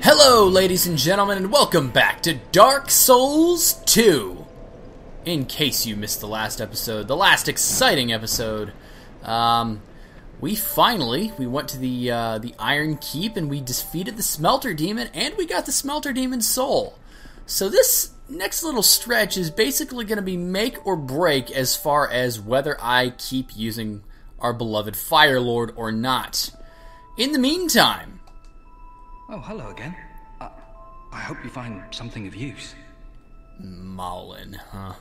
Hello, ladies and gentlemen, and welcome back to Dark Souls 2. In case you missed the last episode, the last exciting episode, we went to the Iron Keep and we defeated the Smelter Demon, and we got the Smelter Demon's soul. So this next little stretch is basically going to be make or break as far as whether I keep using our beloved Fire Lord or not. In the meantime... Oh, hello again. I hope you find something of use. Maulin, huh?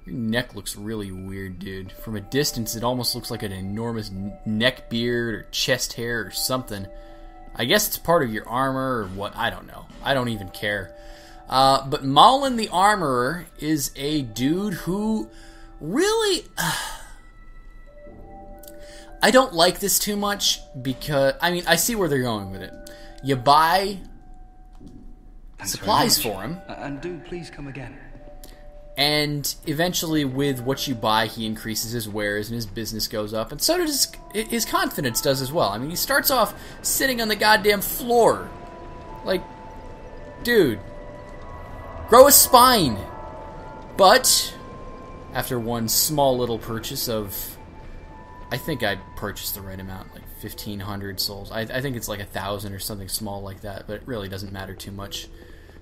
Your neck looks really weird, dude. From a distance, it almost looks like an enormous neck beard or chest hair or something. I guess it's part of your armor or what, I don't know. I don't even care. But Maulin the Armorer is a dude who really... I don't like this too much because, I mean, I see where they're going with it. You buy supplies for him. And do please come again. And eventually with what you buy, he increases his wares and his business goes up. And so does his confidence does as well. I mean, he starts off sitting on the goddamn floor. Like, dude, grow a spine. But after one small little purchase of... I think I purchased the right amount, like 1,500 souls. I think it's like 1,000 or something small like that, but it really doesn't matter too much.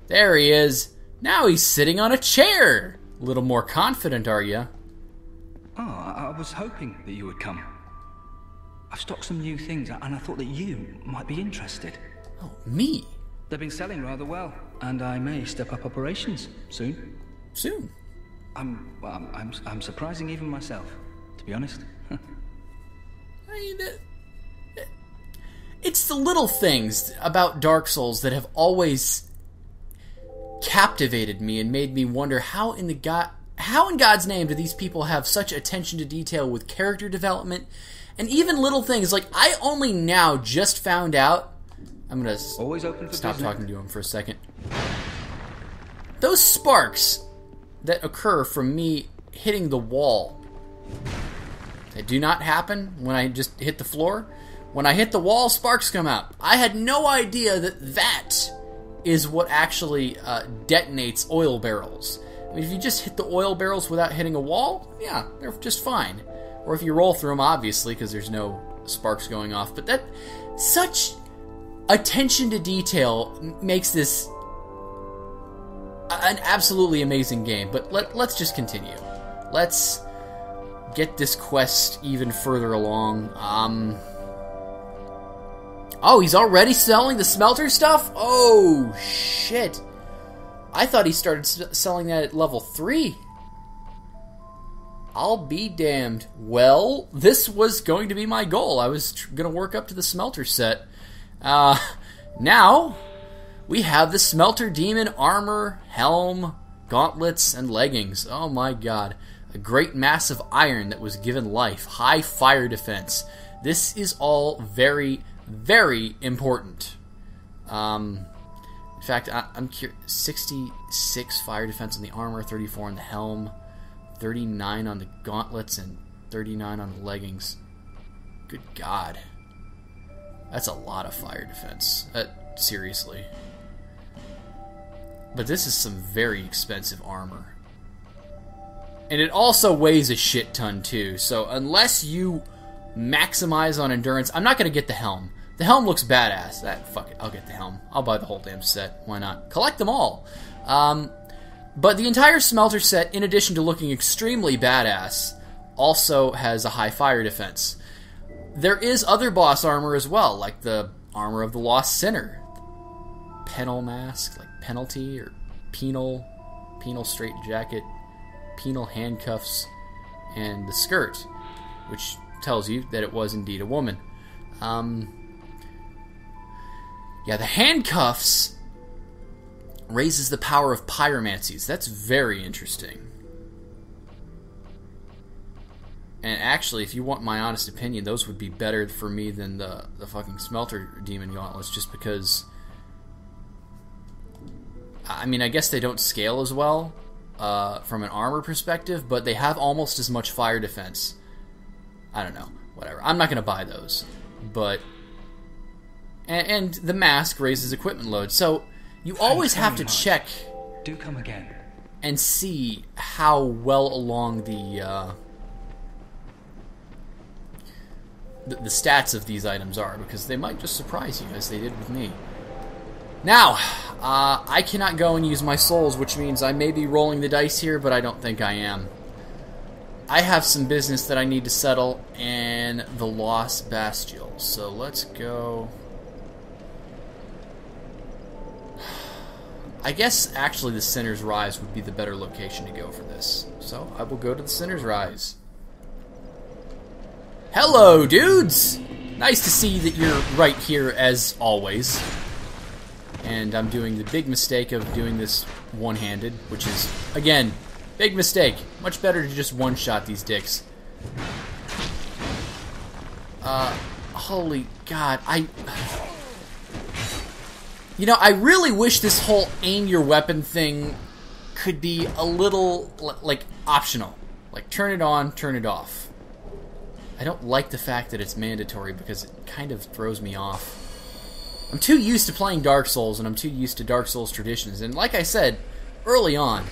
There he is. Now he's sitting on a chair. A little more confident, are you? Oh, I was hoping that you would come. I've stocked some new things, and I thought that you might be interested. Oh, me? They've been selling rather well, and I may step up operations soon. Soon? I'm surprising even myself, to be honest. I mean, it's the little things about Dark Souls that have always captivated me and made me wonder how in God's name do these people have such attention to detail with character development and even little things like I only now just found out. I'm gonna stop talking to him for a second. Those sparks that occur from me hitting the wall. They do not happen when I just hit the floor. When I hit the wall, sparks come out. I had no idea that is what actually detonates oil barrels. I mean, if you just hit the oil barrels without hitting a wall, yeah, they're just fine. Or if you roll through them, obviously, because there's no sparks going off. But that such attention to detail makes this an absolutely amazing game. But let's just continue. Let's get this quest even further along. Oh, he's already selling the smelter stuff? Oh, shit. I thought he started selling that at level 3. I'll be damned. Well, this was going to be my goal. I was going to work up to the smelter set. Now, we have the Smelter Demon armor, helm, gauntlets, and leggings. Oh my god. A great mass of iron that was given life. High fire defense. This is all very, very important. In fact, I'm curious. 66 fire defense on the armor, 34 on the helm, 39 on the gauntlets, and 39 on the leggings. Good God. That's a lot of fire defense. Seriously. But this is some very expensive armor. And it also weighs a shit ton, too. So unless you maximize on endurance... I'm not going to get the helm. The helm looks badass. Fuck it. I'll get the helm. I'll buy the whole damn set. Why not? Collect them all. But the entire Smelter set, in addition to looking extremely badass, also has a high fire defense. There is other boss armor as well, like the Armor of the Lost Sinner. Penal mask, like penalty, or penal straight jacket, penal handcuffs, and the skirt, which tells you that it was indeed a woman. Yeah, the handcuffs raises the power of pyromancies. That's very interesting. And actually, if you want my honest opinion, those would be better for me than the fucking Smelter Demon gauntlets, just because... I mean, I guess they don't scale as well from an armor perspective, but they have almost as much fire defense. I don't know. Whatever. I'm not going to buy those. But And the mask raises equipment load. So you always have to check. Do come again. And see how well along the stats of these items are, because they might just surprise you, as they did with me. Now, I cannot go and use my souls, which means I may be rolling the dice here, but I don't think I am. I have some business that I need to settle, and the Lost Bastille. So let's go. I guess, actually, the Sinner's Rise would be the better location to go for this. So, I will go to the Sinner's Rise. Hello, dudes! Nice to see that you're right here, as always. And I'm doing the big mistake of doing this one-handed, which is, again, big mistake. Much better to just one-shot these dicks. Holy God, You know, I really wish this whole aim your weapon thing could be a little, like, optional. Like, turn it on, turn it off. I don't like the fact that it's mandatory because it kind of throws me off. I'm too used to playing Dark Souls, and I'm too used to Dark Souls traditions. And like I said early on,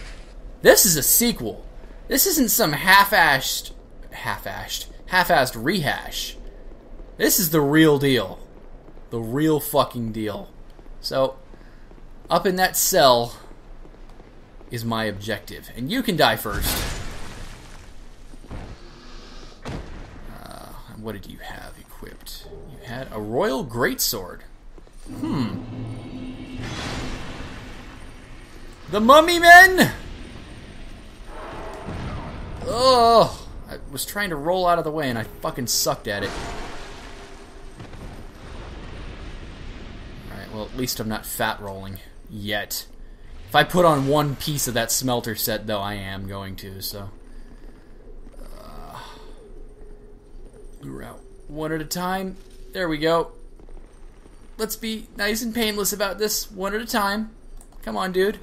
this is a sequel. This isn't some half-assed rehash. This is the real deal. The real fucking deal. So, up in that cell is my objective. And you can die first. What did you have equipped? You had a Royal Greatsword. The Mummy Men! Ugh! I was trying to roll out of the way and I fucking sucked at it. Alright, well at least I'm not fat rolling. Yet. If I put on one piece of that Smelter set, though, I am going to, so... We're out one at a time. There we go. Let's be nice and painless about this. One at a time. Come on, dude.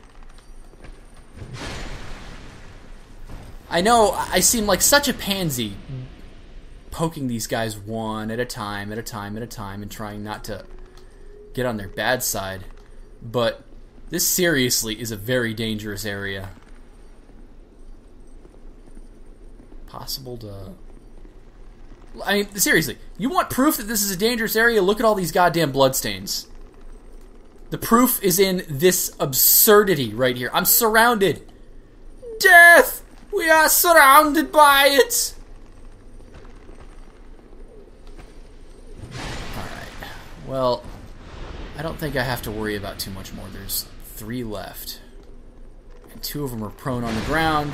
I know I seem like such a pansy poking these guys one at a time, and trying not to get on their bad side. But this seriously is a very dangerous area. Possible to... I mean, seriously, you want proof that this is a dangerous area? Look at all these goddamn bloodstains. The proof is in this absurdity right here. I'm surrounded. Death! We are surrounded by it! Alright. Well, I don't think I have to worry about too much more. There's 3 left. And 2 of them are prone on the ground.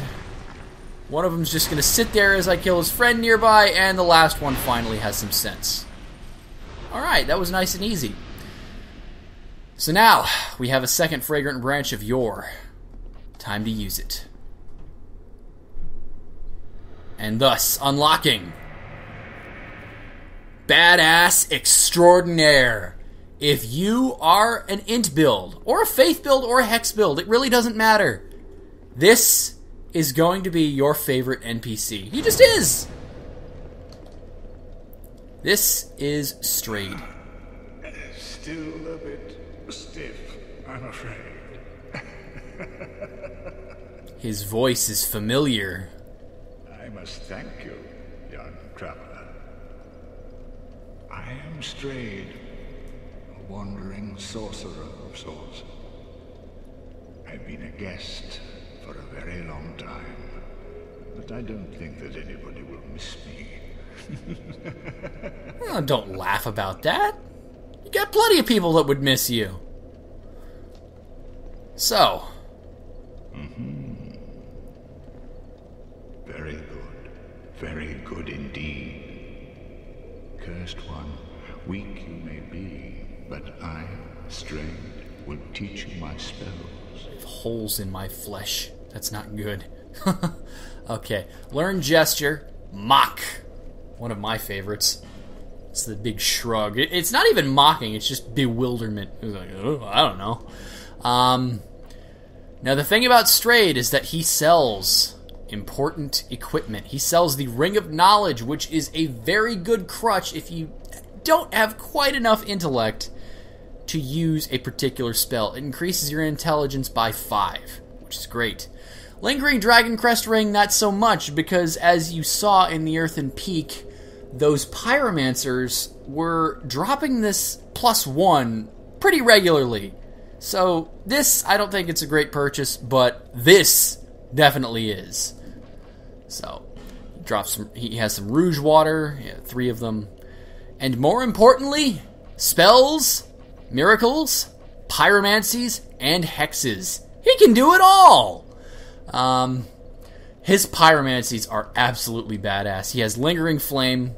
One of them's just going to sit there as I kill his friend nearby, and the last one finally has some sense. Alright, that was nice and easy. So now, we have a second fragrant branch of yore. Time to use it. And thus, unlocking... Badass Extraordinaire. If you are an int build, or a faith build, or a hex build, it really doesn't matter. This is going to be your favorite NPC. He just is! This is Straid. Still a bit stiff, I'm afraid. His voice is familiar. I must thank you, young traveler. I am Straid, a wandering sorcerer of sorts. I've been a guest for a very long time, but I don't think that anybody will miss me. Oh, don't laugh about that. You got plenty of people that would miss you. So. Very good. Very good indeed. Cursed one, weak you may be, but I, Straid, will teach you my spells. Holes in my flesh. That's not good. Okay. Learn gesture. Mock. One of my favorites. It's the big shrug. It's not even mocking. It's just bewilderment. It's like, oh, I don't know. Now, the thing about Straid is that he sells important equipment. He sells the Ring of Knowledge, which is a very good crutch if you don't have quite enough intellect to use a particular spell. It increases your intelligence by 5, which is great. Lingering Dragon Crest Ring, not so much, because as you saw in the Earthen Peak, those pyromancers were dropping this +1 pretty regularly. So this, I don't think it's a great purchase, but this definitely is. So he has some Rouge Water, 3 of them, and more importantly, spells, miracles, pyromancies, and hexes. He can do it all! His pyromancies are absolutely badass. He has Lingering Flame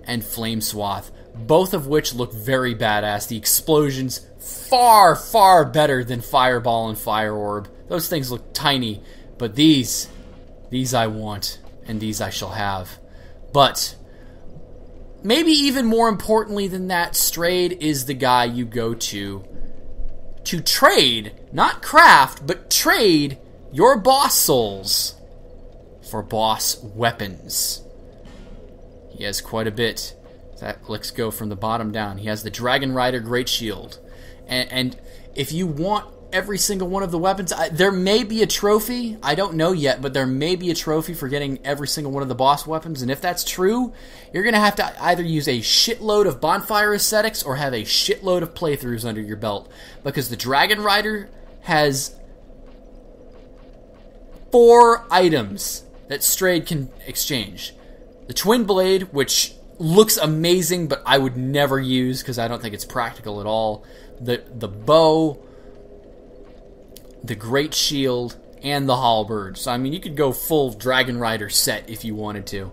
and Flame Swath, both of which look very badass. The explosions far, far better than Fireball and Fire Orb. Those things look tiny, but these I want, and these I shall have. But maybe even more importantly than that, Straid is the guy you go to trade, not craft, but trade your boss souls for boss weapons. He has quite a bit. Let's go from the bottom down. He has the Dragon Rider Great Shield. And if you want every single one of the weapons, there may be a trophy. I don't know yet, but there may be a trophy for getting every single one of the boss weapons. And if that's true, you're going to have to either use a shitload of bonfire ascetics or have a shitload of playthroughs under your belt. Because the Dragon Rider has 4 items that Straid can exchange. The Twin Blade, which looks amazing, but I would never use because I don't think it's practical at all. The bow, the Great Shield, and the Halberd. So, I mean, you could go full Dragon Rider set if you wanted to.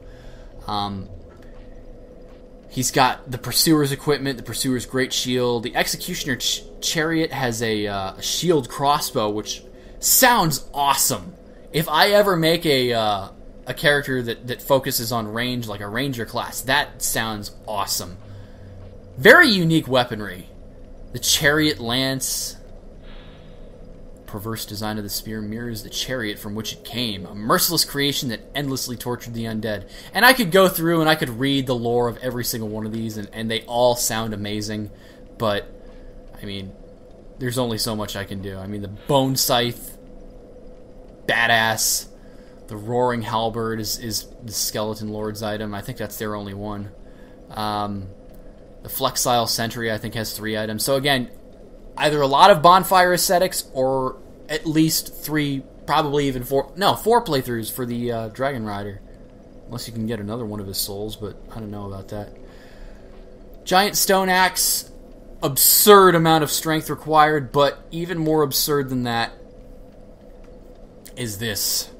He's got the Pursuer's equipment, the Pursuer's Great Shield. The Executioner Chariot has a shield crossbow, which sounds awesome. If I ever make a character that focuses on range, like a Ranger class, that sounds awesome. Very unique weaponry. The Chariot Lance. Perverse design of the spear mirrors the chariot from which it came, a merciless creation that endlessly tortured the undead. And I could go through and I could read the lore of every single one of these, and they all sound amazing, but, I mean, there's only so much I can do. I mean, the Bone Scythe, badass. The Roaring Halberd is the Skeleton Lord's item. I think that's their only one. The Flexile Sentry, I think, has 3 items. So again, either a lot of bonfire ascetics or at least 3, probably even 4. No, 4 playthroughs for the Dragon Rider. Unless you can get another one of his souls, but I don't know about that. Giant Stone Axe, absurd amount of strength required, but even more absurd than that is this.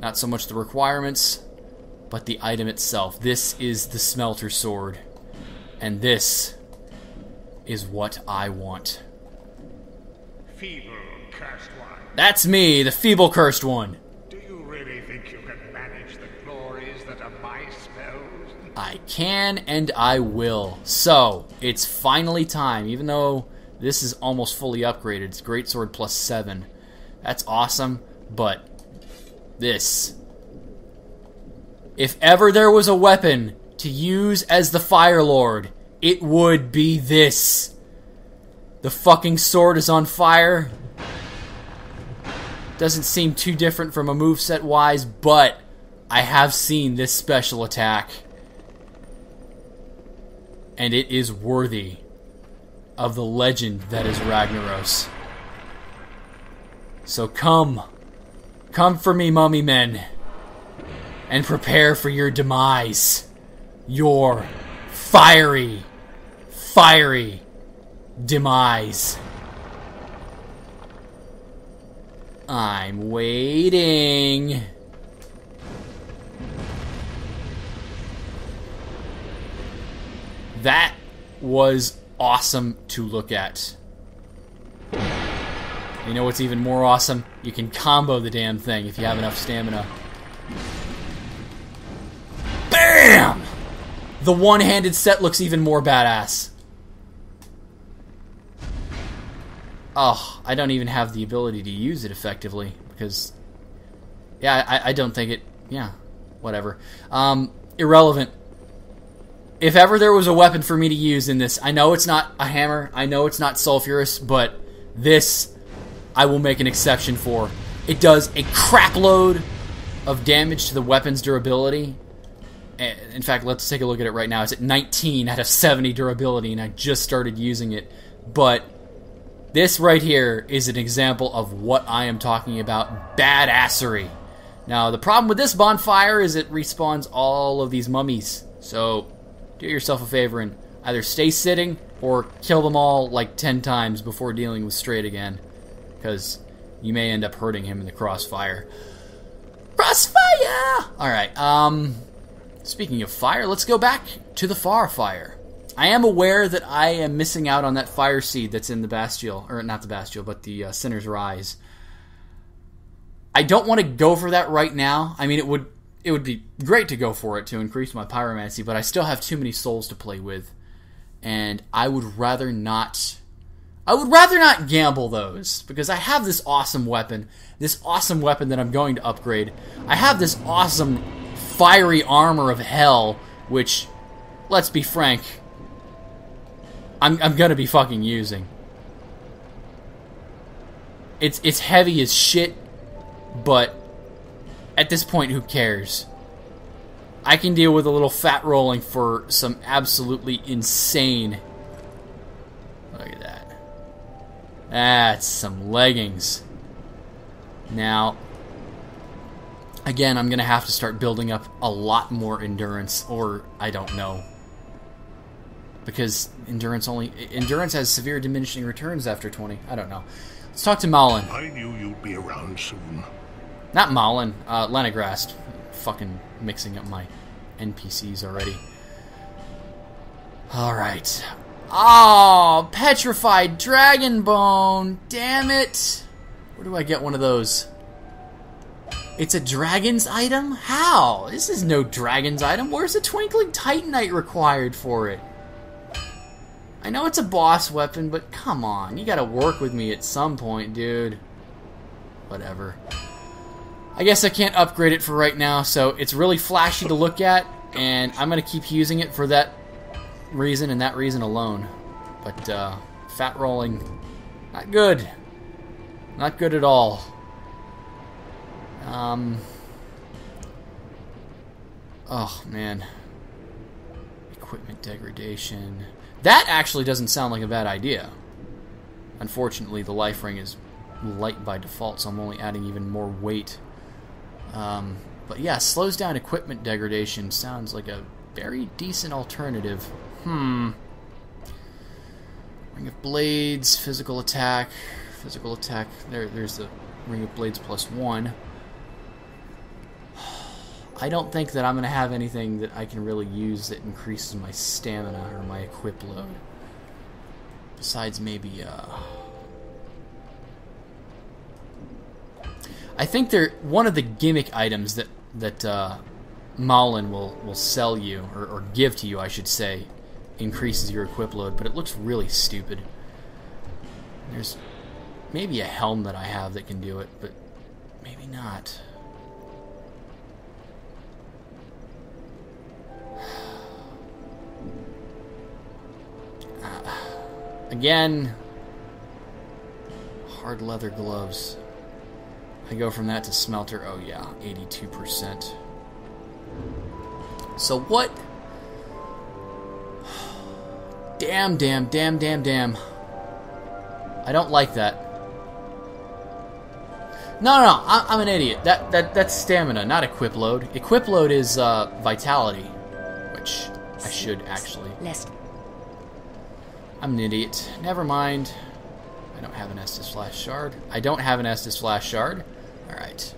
Not so much the requirements, but the item itself. This is the Smelter Sword. And this is what I want. Feeble, cursed one. That's me, the feeble cursed one. Do you really think you can manage the glories that are my spells? I can and I will. So, it's finally time. Even though this is almost fully upgraded, it's Greatsword plus 7. That's awesome, but this. If ever there was a weapon to use as the Fire Lord, it would be this. The fucking sword is on fire. Doesn't seem too different from a moveset wise, but I have seen this special attack. And it is worthy of the legend that is Ragnaros. So come for me, mummy men, and prepare for your demise. Your fiery demise. I'm waiting. That was awesome to look at. You know what's even more awesome? You can combo the damn thing if you have enough stamina. BAM! The one-handed set looks even more badass. Oh, I don't even have the ability to use it effectively because, yeah, I don't think it. Yeah, whatever. Irrelevant. if ever there was a weapon for me to use in this, I know it's not a hammer, I know it's not sulfurous, but this I will make an exception for. It does a crap load of damage to the weapon's durability. In fact, let's take a look at it right now. It's at 19 out of 70 durability, and I just started using it. But this right here is an example of what I am talking about. Badassery. Now, the problem with this bonfire is it respawns all of these mummies. So, do yourself a favor and either stay sitting or kill them all like 10 times before dealing with Straid again. Because you may end up hurting him in the crossfire. Crossfire! Alright, speaking of fire, let's go back to the far fire. I am aware that I am missing out on that fire seed that's in the bastille, or not the bastille, but the Sinner's Rise. I don't want to go for that right now. I mean, it would be great to go for it to increase my pyromancy, but I still have too many souls to play with, and I would rather not gamble those, because I have this awesome weapon that I'm going to upgrade. I have this awesome fiery armor of hell, which, let's be frank, I'm gonna be fucking using. It's heavy as shit, but at this point, who cares? I can deal with a little fat rolling for some absolutely insane. Look at that. That's some leggings. Now, again, I'm going to have to start building up a lot more endurance, or I don't know. Because endurance has severe diminishing returns after 20. I don't know. Let's talk to Malin. I knew you'd be around soon. Not Malin, Lenegrast. Fucking mixing up my NPCs already. Alright. Oh, petrified dragon bone. Damn it. Where do I get one of those? It's a dragon's item? How? This is no dragon's item. Where's the twinkling titanite required for it? I know it's a boss weapon, but come on. You gotta work with me at some point, dude. Whatever. I guess I can't upgrade it for right now, so it's really flashy to look at, and I'm gonna keep using it for that reason and that reason alone. But, fat rolling, not good. Not good at all. Oh, man. Equipment degradation. That actually doesn't sound like a bad idea. Unfortunately, the life ring is light by default, so I'm only adding even more weight. But yeah, slows down equipment degradation sounds like a very decent alternative. Ring of Blades, physical attack. Physical attack. There's the Ring of Blades +1. I don't think that I'm going to have anything that I can really use that increases my stamina or my equip load. Besides maybe, I think one of the gimmick items that Malin will sell you, or give to you, I should say, increases your equip load, but it looks really stupid. There's maybe a helm that I have that can do it, but maybe not. Again, hard leather gloves. I go from that to Smelter. Oh yeah, 82%. So what? Damn. I don't like that. No, I'm an idiot. That's stamina, not equip load. Equip load is vitality, which I should actually. I'm an idiot. Never mind. I don't have an Estus Flash Shard. Alright.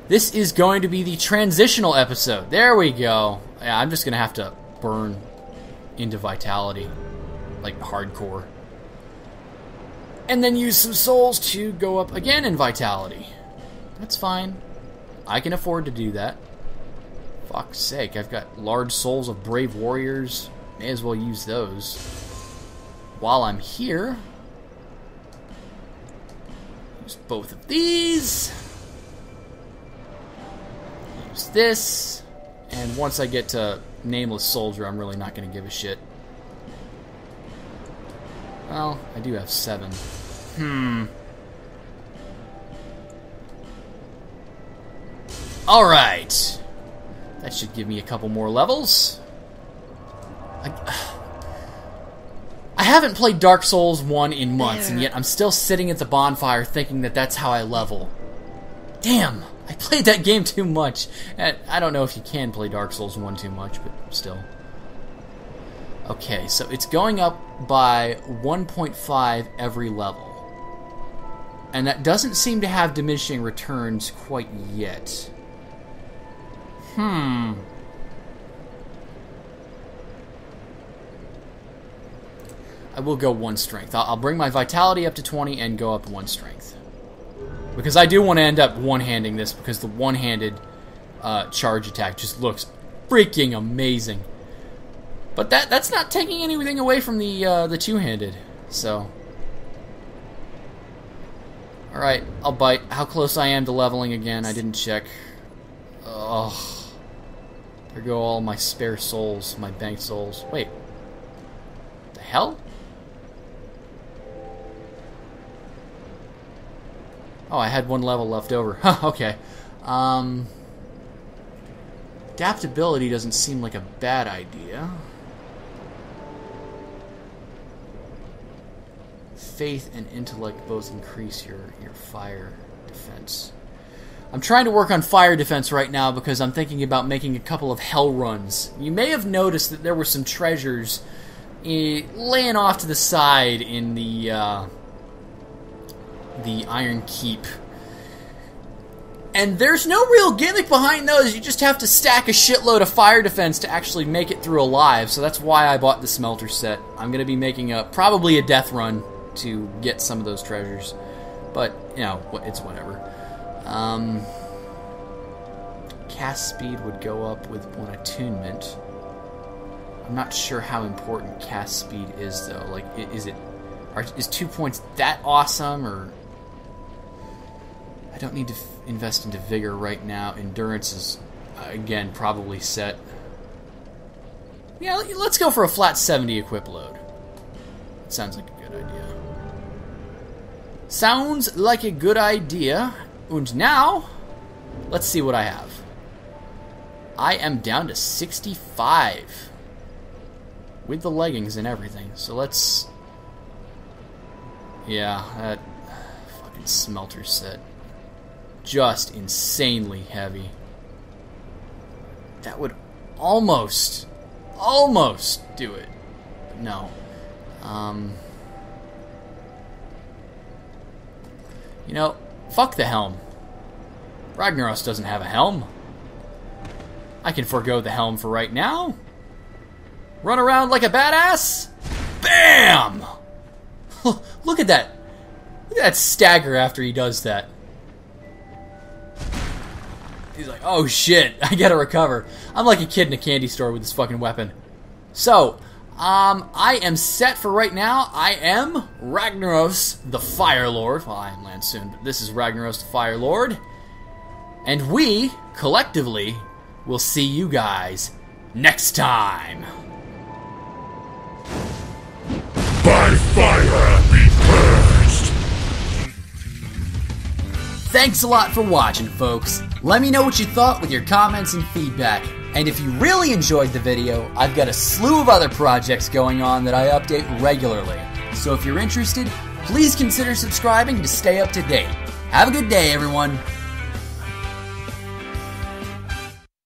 This is going to be the transitional episode. There we go. Yeah, I'm just going to have to burn into vitality. Like hardcore. And then use some souls to go up again in vitality. That's fine. I can afford to do that. Fuck's sake, I've got large souls of brave warriors. May as well use those. While I'm here, use both of these. Use this. And once I get to nameless soldier, I'm really not going to give a shit. Well, I do have 7. Alright. That should give me a couple more levels. I haven't played Dark Souls 1 in months, and yet I'm still sitting at the bonfire thinking that that's how I level. Damn! I played that game too much. I don't know if you can play Dark Souls 1 too much, but still. Okay, so it's going up by 1.5 every level. And that doesn't seem to have diminishing returns quite yet. I will go 1 strength. I'll bring my vitality up to 20 and go up 1 strength. Because I do want to end up one-handing this, because the one-handed charge attack just looks freaking amazing. But that's not taking anything away from the two-handed. So, all right, I'll bite. How close I am to leveling again? I didn't check. Ugh. There go all my spare souls, my banked souls. Wait, the hell? Oh, I had 1 level left over. Okay. Adaptability doesn't seem like a bad idea. Faith and intellect both increase your fire defense. I'm trying to work on fire defense right now because I'm thinking about making a couple of hell runs. You may have noticed that there were some treasures laying off to the side in the Iron Keep. And there's no real gimmick behind those. You just have to stack a shitload of fire defense to actually make it through alive. So that's why I bought the Smelter set. I'm going to be making probably a death run to get some of those treasures. But, you know, it's whatever. Cast speed would go up with 1 attunement. I'm not sure how important cast speed is, though. Like, is 2 points that awesome, or... I don't need to invest into vigor right now. Endurance is, again, probably set. Yeah, let's go for a flat 70 equip load. Sounds like a good idea. Sounds like a good idea. And now, let's see what I have. I am down to 65. With the leggings and everything. So let's... Yeah, that fucking Smelter set. Just insanely heavy. That would almost do it. But no. You know, fuck the helm. Ragnaros doesn't have a helm. I can forego the helm for right now. Run around like a badass. Bam! Look at that. Look at that stagger after he does that. He's like, oh shit, I gotta recover. I'm like a kid in a candy store with this fucking weapon. So, I am set for right now. I am Ragnaros the Fire Lord. Well, I am Lancun, but this is Ragnaros the Fire Lord. And we, collectively, will see you guys next time. By fire be purged! Thanks a lot for watching, folks. Let me know what you thought with your comments and feedback. And if you really enjoyed the video, I've got a slew of other projects going on that I update regularly. So if you're interested, please consider subscribing to stay up to date. Have a good day, everyone.